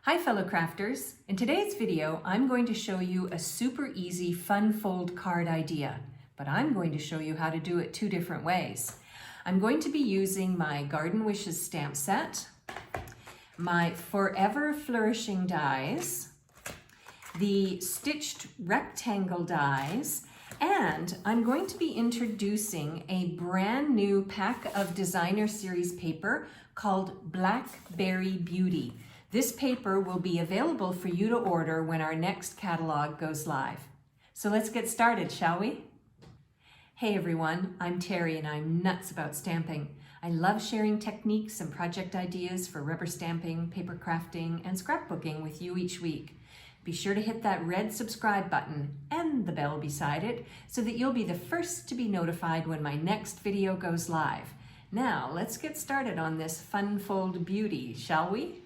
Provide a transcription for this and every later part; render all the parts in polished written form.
Hi fellow crafters! In today's video, I'm going to show you a super easy fun fold card idea, but I'm going to show you how to do it two different ways. I'm going to be using my Garden Wishes stamp set, my Forever Flourishing dies, the stitched rectangle dies, and I'm going to be introducing a brand new pack of designer series paper called Blackberry Beauty. This paper will be available for you to order when our next catalog goes live. So let's get started, shall we? Hey everyone, I'm Terri and I'm nuts about stamping. I love sharing techniques and project ideas for rubber stamping, paper crafting, and scrapbooking with you each week. Be sure to hit that red subscribe button and the bell beside it so that you'll be the first to be notified when my next video goes live. Now, let's get started on this fun fold beauty, shall we?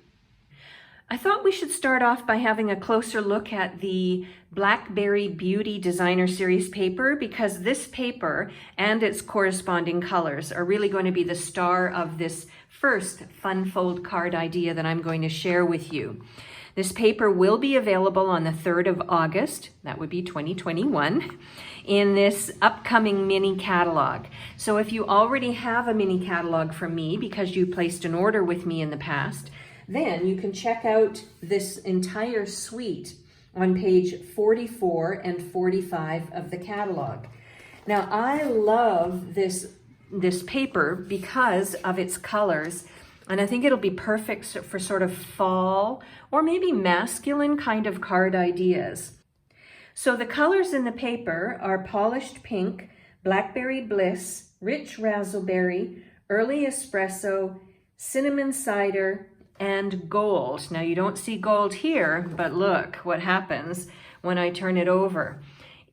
I thought we should start off by having a closer look at the Blackberry Beauty Designer Series paper, because this paper and its corresponding colors are really going to be the star of this first fun fold card idea that I'm going to share with you. This paper will be available on the 3rd of August, that would be 2021, in this upcoming mini catalog. So if you already have a mini catalog from me because you placed an order with me in the past, then you can check out this entire suite on page 44 and 45 of the catalog. Now, I love this paper because of its colors, and I think it'll be perfect for sort of fall or maybe masculine kind of card ideas. So the colors in the paper are polished pink, blackberry bliss, rich razzleberry, early espresso, cinnamon cider, and gold. Now you don't see gold here, but look what happens when I turn it over.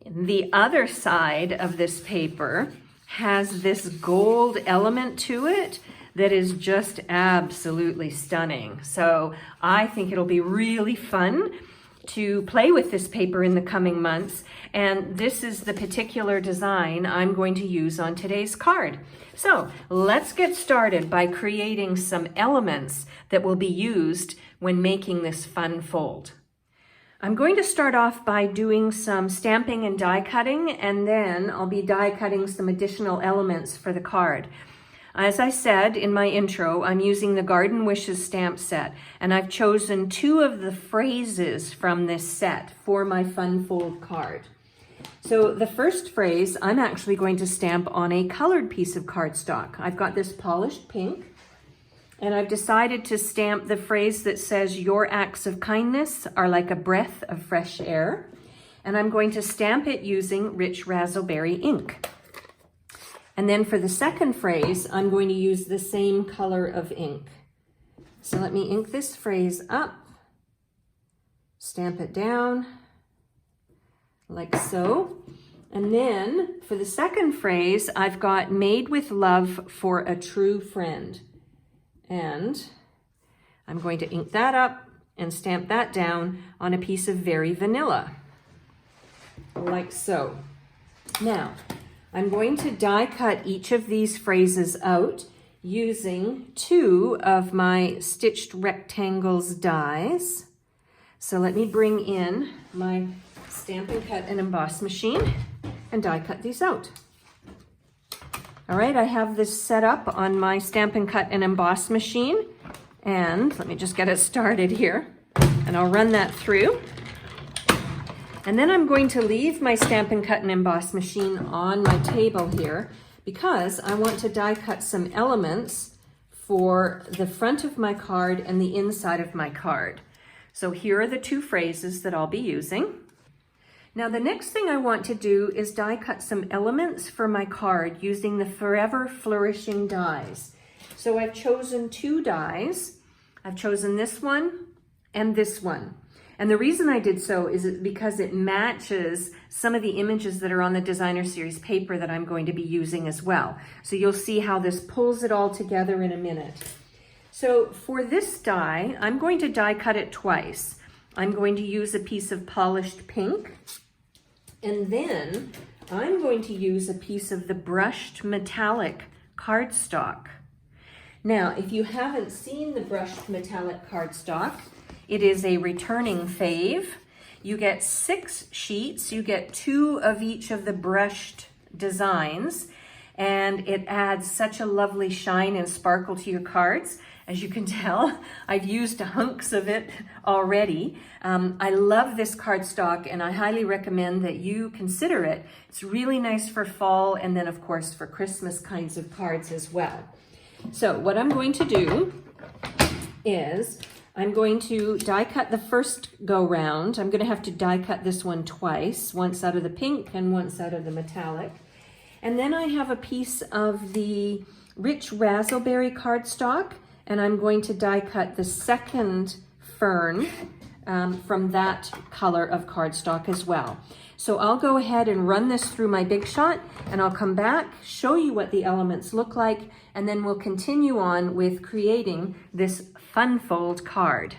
The other side of this paper has this gold element to it that is just absolutely stunning. So I think it'll be really fun to play with this paper in the coming months, and this is the particular design I'm going to use on today's card. So let's get started by creating some elements that will be used when making this fun fold. I'm going to start off by doing some stamping and die cutting, and then I'll be die cutting some additional elements for the card. As I said in my intro, I'm using the Garden Wishes stamp set, and I've chosen 2 of the phrases from this set for my fun fold card. So the first phrase I'm actually going to stamp on a colored piece of cardstock. I've got this polished pink, and I've decided to stamp the phrase that says, "Your acts of kindness are like a breath of fresh air," and I'm going to stamp it using rich razzleberry ink. And then for the second phrase, I'm going to use the same color of ink. So let me ink this phrase up, stamp it down, like so. And then for the second phrase, I've got "made with love for a true friend." And I'm going to ink that up and stamp that down on a piece of Very Vanilla, like so. Now, I'm going to die cut each of these phrases out using 2 of my stitched rectangles dies. So let me bring in my Stampin' Cut and Emboss machine and die cut these out. All right, I have this set up on my Stampin' Cut and Emboss machine, and let me just get it started here, and I'll run that through. And then I'm going to leave my Stampin' Cut and Emboss machine on my table here because I want to die cut some elements for the front of my card and the inside of my card. So here are the 2 phrases that I'll be using. Now the next thing I want to do is die cut some elements for my card using the Forever Flourishing dies. So I've chosen 2 dies. I've chosen this one and this one. And the reason I did so is because it matches some of the images that are on the designer series paper that I'm going to be using as well. So you'll see how this pulls it all together in a minute. So for this die, I'm going to die cut it twice. I'm going to use a piece of polished pink, and then I'm going to use a piece of the brushed metallic cardstock. Now, if you haven't seen the brushed metallic cardstock, It is a returning fave. You get 6 sheets. You get 2 of each of the brushed designs, and it adds such a lovely shine and sparkle to your cards. As you can tell, I've used hunks of it already. I love this cardstock, and I highly recommend that you consider it. It's really nice for fall, and then of course for Christmas kinds of cards as well. So what I'm going to do is I'm going to die cut the first go round. I'm going to have to die cut this one twice, once out of the pink and once out of the metallic. And then I have a piece of the rich razzleberry cardstock, and I'm going to die cut the second fern from that color of cardstock as well. So I'll go ahead and run this through my Big Shot, and I'll come back, show you what the elements look like, and then we'll continue on with creating this fun fold card.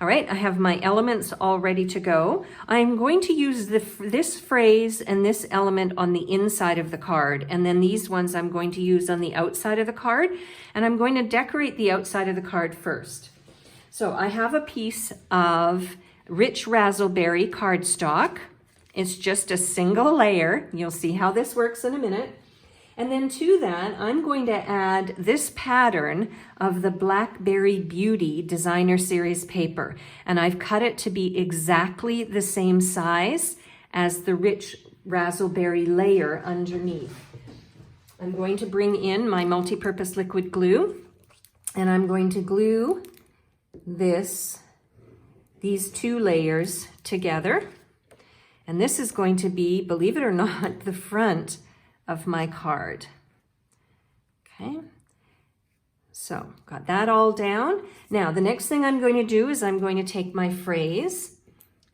All right, I have my elements all ready to go. I'm going to use this phrase and this element on the inside of the card, and then these ones I'm going to use on the outside of the card, and I'm going to decorate the outside of the card first. So I have a piece of rich razzleberry cardstock. It's just a single layer. You'll see how this works in a minute. And then to that, I'm going to add this pattern of the Blackberry Beauty Designer Series paper. And I've cut it to be exactly the same size as the rich razzleberry layer underneath. I'm going to bring in my multi-purpose liquid glue, and I'm going to glue these 2 layers together. And this is going to be, believe it or not, the front of my card. Okay, so got that all down. Now the next thing I'm going to do is I'm going to take my phrase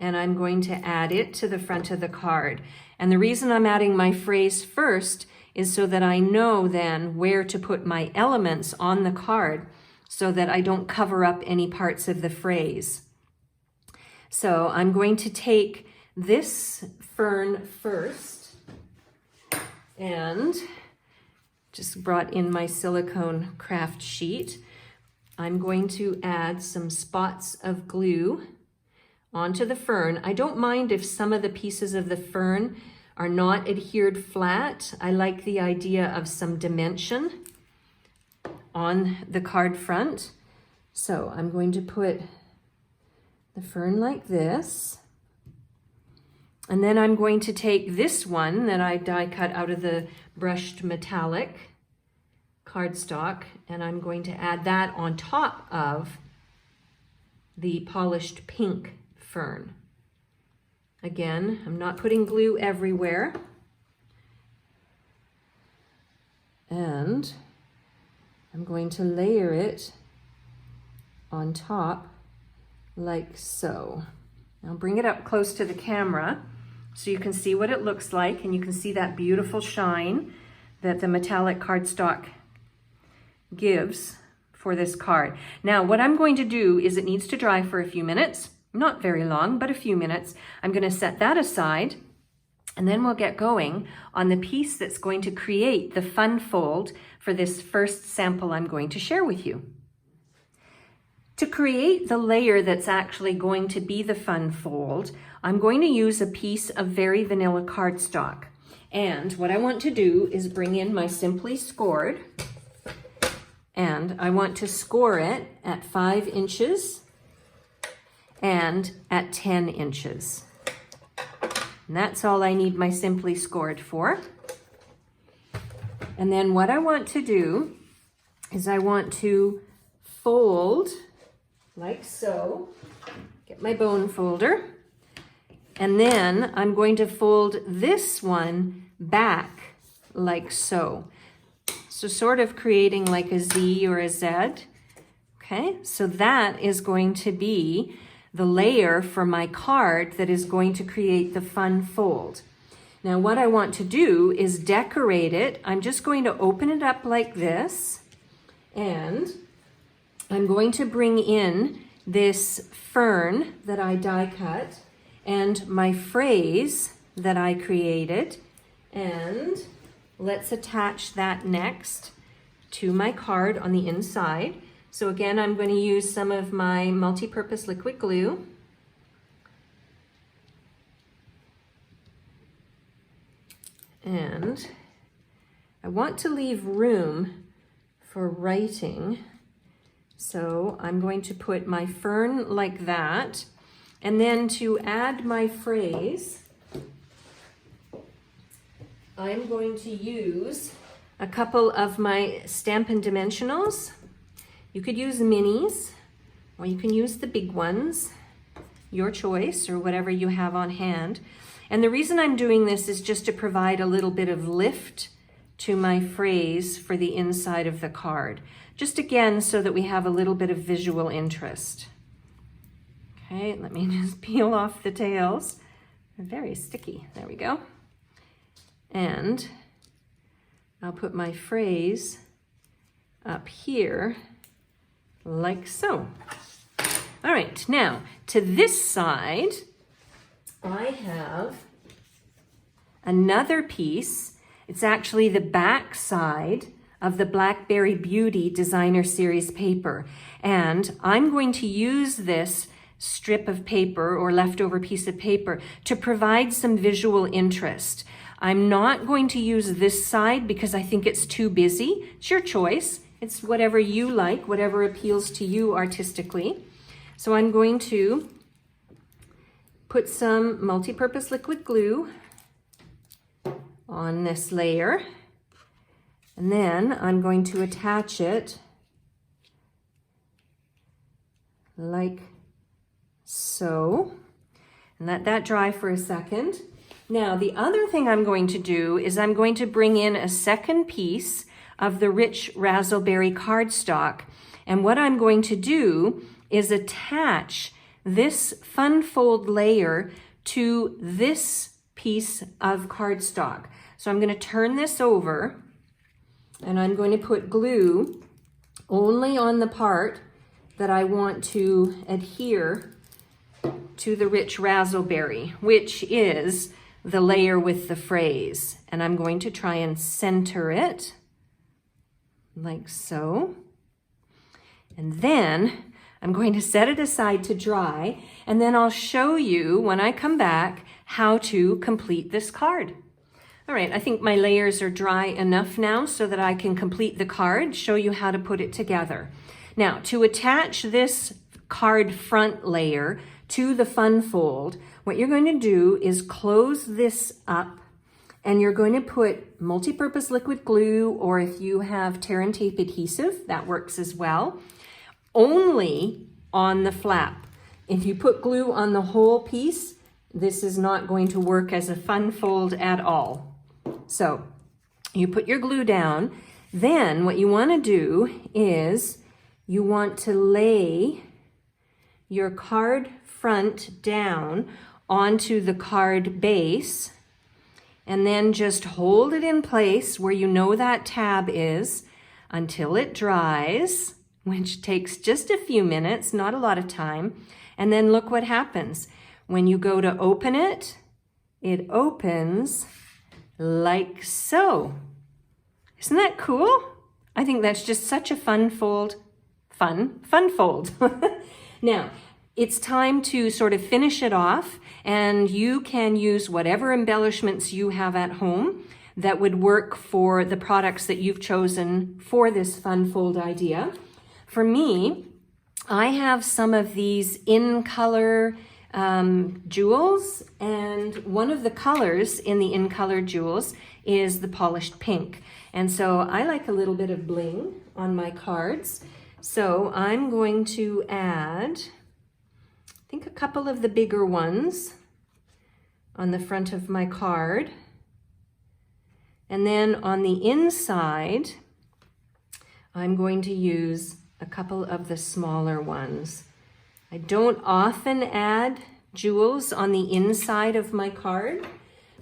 and I'm going to add it to the front of the card. And the reason I'm adding my phrase first is so that I know then where to put my elements on the card so that I don't cover up any parts of the phrase. So I'm going to take this fern first, and just brought in my silicone craft sheet. I'm going to add some spots of glue onto the fern. I don't mind if some of the pieces of the fern are not adhered flat. I like the idea of some dimension on the card front. So I'm going to put the fern like this. And then I'm going to take this one that I die cut out of the brushed metallic cardstock, and I'm going to add that on top of the polished pink fern. Again, I'm not putting glue everywhere. And I'm going to layer it on top like so. I'll bring it up close to the camera so you can see what it looks like, and you can see that beautiful shine that the metallic cardstock gives for this card. Now, what I'm going to do is it needs to dry for a few minutes, not very long, but a few minutes. I'm going to set that aside, and then we'll get going on the piece that's going to create the fun fold for this first sample I'm going to share with you. To create the layer that's actually going to be the fun fold, I'm going to use a piece of very vanilla cardstock. And what I want to do is bring in my Simply Scored, and I want to score it at 5 inches and at 10 inches. And that's all I need my Simply Scored for. And then what I want to do is I want to fold like so. Get my bone folder. And then I'm going to fold this one back like so. So sort of creating like a Z or a Z. Okay, so that is going to be the layer for my card that is going to create the fun fold. Now what I want to do is decorate it. I'm just going to open it up like this, and I'm going to bring in this fern that I die cut and my phrase that I created, and let's attach that next to my card on the inside. So again, I'm going to use some of my multi-purpose liquid glue. And I want to leave room for writing. So I'm going to put my fern like that. And then to add my phrase, I'm going to use a couple of my Stampin' Dimensionals. You could use minis, or you can use the big ones, your choice, or whatever you have on hand. And the reason I'm doing this is just to provide a little bit of lift to my phrase for the inside of the card. Just again, so that we have a little bit of visual interest. Okay, let me just peel off the tails. They're very sticky. There we go. And I'll put my phrase up here like so. All right, now to this side, I have another piece. It's actually the back side of the Blackberry Beauty Designer Series paper. And I'm going to use this strip of paper or leftover piece of paper to provide some visual interest. I'm not going to use this side because I think it's too busy. It's your choice. It's whatever you like, whatever appeals to you artistically. So I'm going to put some multi-purpose liquid glue on this layer. And then I'm going to attach it like so, and let that dry for a second. Now, the other thing I'm going to do is I'm going to bring in a second piece of the rich Razzleberry cardstock. And what I'm going to do is attach this fun fold layer to this piece of cardstock. So I'm going to turn this over, and I'm going to put glue only on the part that I want to adhere to the rich Razzleberry, which is the layer with the phrase. And I'm going to try and center it like so. And then I'm going to set it aside to dry, and then I'll show you when I come back how to complete this card. All right, I think my layers are dry enough now so that I can complete the card, show you how to put it together. Now, to attach this card front layer to the fun fold, what you're going to do is close this up, and you're going to put multi-purpose liquid glue, or if you have tear and tape adhesive, that works as well, only on the flap. If you put glue on the whole piece, this is not going to work as a fun fold at all. So you put your glue down. Then what you want to do is you want to lay your card front down onto the card base, and then just hold it in place where you know that tab is until it dries, which takes just a few minutes, not a lot of time. And then look what happens. When you go to open it, it opens like so. Isn't that cool? I think that's just such a fun fold. Fun fold. Now, it's time to sort of finish it off, and you can use whatever embellishments you have at home that would work for the products that you've chosen for this fun fold idea. For me, I have some of these in color jewels, and one of the colors in the in color jewels is the polished pink. And so I like a little bit of bling on my cards. So I'm going to add, I think, a couple of the bigger ones on the front of my card. And then on the inside, I'm going to use a couple of the smaller ones. I don't often add jewels on the inside of my card,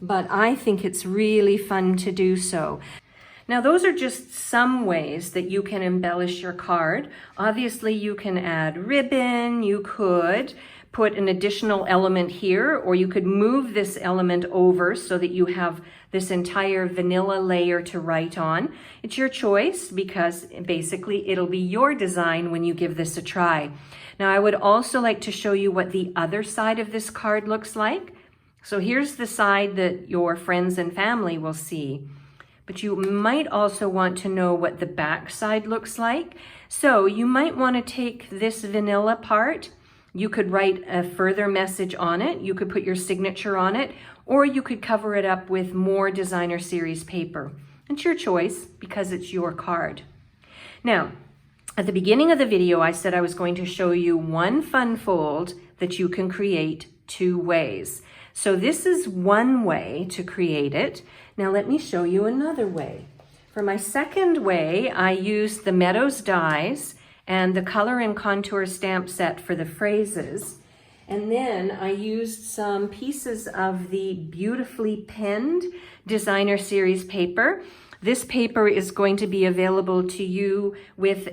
but I think it's really fun to do so. Now, those are just some ways that you can embellish your card. Obviously, you can add ribbon, you could put an additional element here, or you could move this element over so that you have this entire vanilla layer to write on. It's your choice because basically it'll be your design when you give this a try. Now I would also like to show you what the other side of this card looks like. So here's the side that your friends and family will see. But you might also want to know what the back side looks like. So you might want to take this vanilla part. You could write a further message on it. You could put your signature on it, or you could cover it up with more designer series paper. It's your choice because it's your card. Now, at the beginning of the video, I said I was going to show you one fun fold that you can create two ways. So this is one way to create it. Now let me show you another way. For my second way, I used the Meadows dies and the color and contour stamp set for the phrases. And then I used some pieces of the beautifully penned designer series paper. This paper is going to be available to you with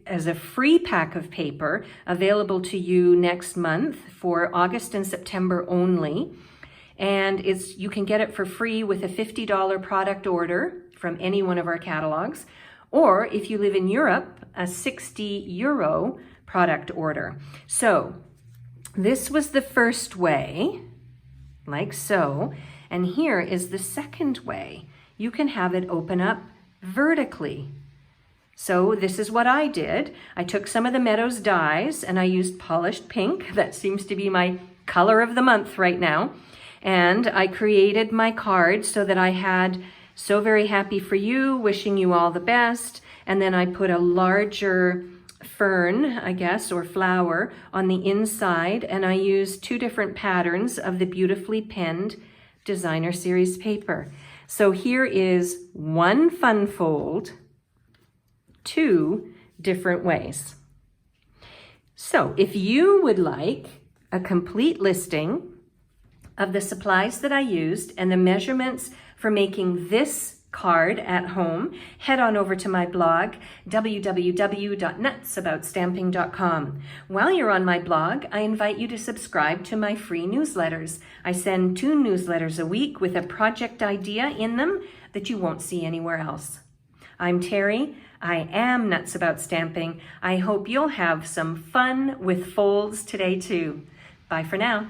as a free pack of paper available to you next month for August and September only. And you can get it for free with a $50 product order from any one of our catalogs. Or if you live in Europe, a €60 product order. So this was the first way, like so. And here is the second way. You can have it open up vertically. So this is what I did. I took some of the Meadows dies and I used polished pink. That seems to be my color of the month right now. And I created my card so that I had "So very happy for you, wishing you all the best." And then I put a larger fern, I guess, or flower on the inside. And I used two different patterns of the beautifully penned designer series paper. So here is one fun fold, two different ways. So if you would like a complete listing of the supplies that I used and the measurements for making this card at home, head on over to my blog, www.nutsaboutsstamping.com. While you're on my blog, I invite you to subscribe to my free newsletters. I send 2 newsletters a week with a project idea in them that you won't see anywhere else. I'm Terry. I am Nuts About Stamping. I hope you'll have some fun with folds today too. Bye for now.